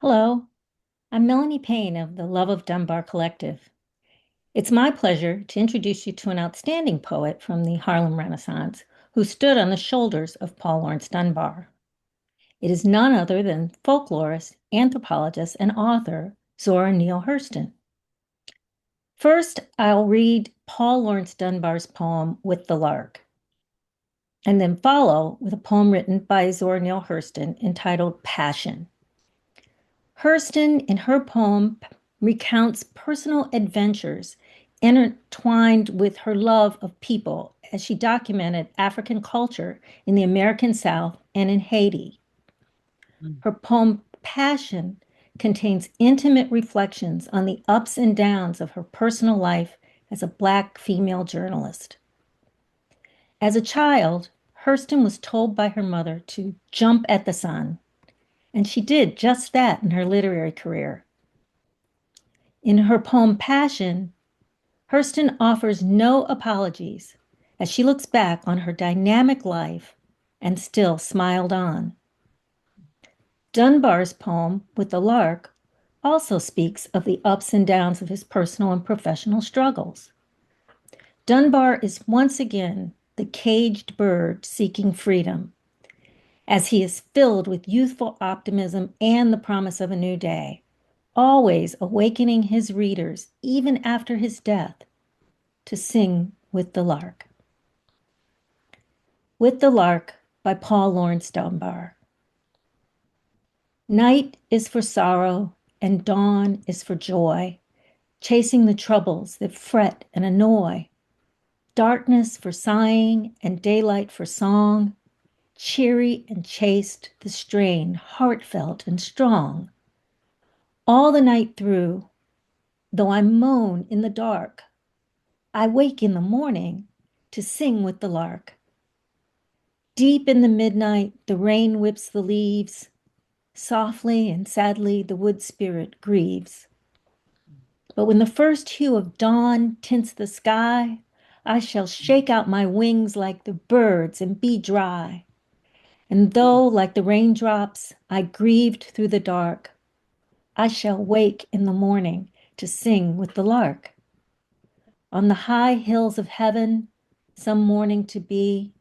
Hello, I'm Melanie Payne of the Love of Dunbar Collective. It's my pleasure to introduce you to an outstanding poet from the Harlem Renaissance who stood on the shoulders of Paul Laurence Dunbar. It is none other than folklorist, anthropologist, and author Zora Neale Hurston. First, I'll read Paul Laurence Dunbar's poem With the Lark, and then follow with a poem written by Zora Neale Hurston entitled Passion. Hurston, in her poem, recounts personal adventures intertwined with her love of people as she documented African culture in the American South and in Haiti. Her poem, Passion, contains intimate reflections on the ups and downs of her personal life as a Black female journalist. As a child, Hurston was told by her mother to jump at the sun, and she did just that in her literary career. In her poem Passion, Hurston offers no apologies as she looks back on her dynamic life and still smiled on. Dunbar's poem With the Lark also speaks of the ups and downs of his personal and professional struggles. Dunbar is once again the caged bird seeking freedom, as he is filled with youthful optimism and the promise of a new day, always awakening his readers, even after his death, to sing with the lark. With the Lark by Paul Laurence Dunbar. Night is for sorrow and dawn is for joy, chasing the troubles that fret and annoy. Darkness for sighing and daylight for song, cheery and chaste the strain, heartfelt and strong. All the night through, though I moan in the dark, I wake in the morning to sing with the lark. Deep in the midnight, the rain whips the leaves. Softly and sadly, the wood spirit grieves. But when the first hue of dawn tints the sky, I shall shake out my wings like the birds and be dry. And though, like the raindrops, I grieved through the dark, I shall wake in the morning to sing with the lark. On the high hills of heaven, some morning to be,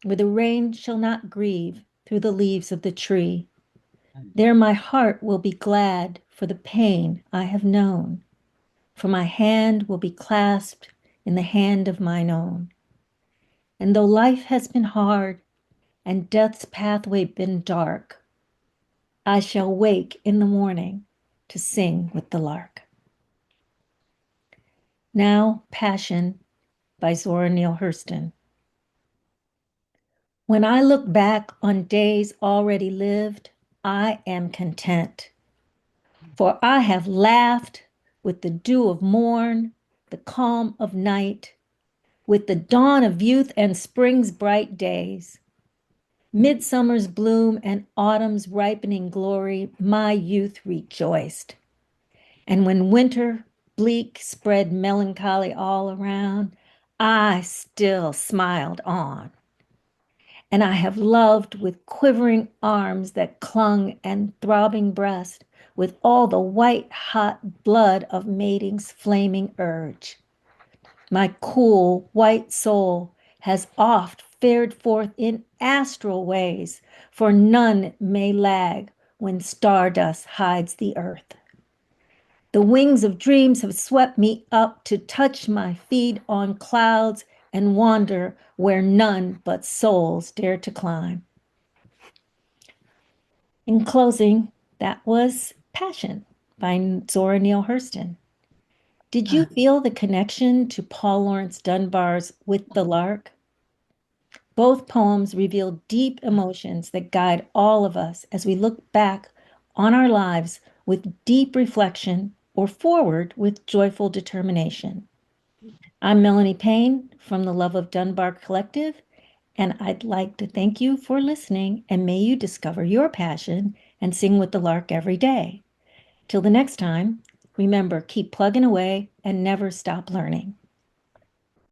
where the rain shall not grieve through the leaves of the tree. There my heart will be glad for the pain I have known, for my hand will be clasped in the hand of mine own. And though life has been hard and death's pathway been dark, I shall wake in the morning to sing with the lark. Now, Passion by Zora Neale Hurston. When I look back on days already lived, I am content. For I have laughed with the dew of morn, the calm of night, with the dawn of youth and spring's bright days. Midsummer's bloom and autumn's ripening glory, my youth rejoiced. And when winter bleak spread melancholy all around, I still smiled on. And I have loved with quivering arms that clung and throbbing breast, with all the white hot blood of mating's flaming urge. My cool white soul has oft fared forth in astral ways, for none may lag when stardust hides the earth. The wings of dreams have swept me up to touch my feet on clouds and wander where none but souls dare to climb. In closing, that was Passion by Zora Neale Hurston. Did you feel the connection to Paul Laurence Dunbar's With the Lark? Both poems reveal deep emotions that guide all of us as we look back on our lives with deep reflection or forward with joyful determination. I'm Melanie Payne from the Love of Dunbar Collective, and I'd like to thank you for listening, and may you discover your passion and sing with the lark every day. Till the next time, remember, keep plugging away and never stop learning.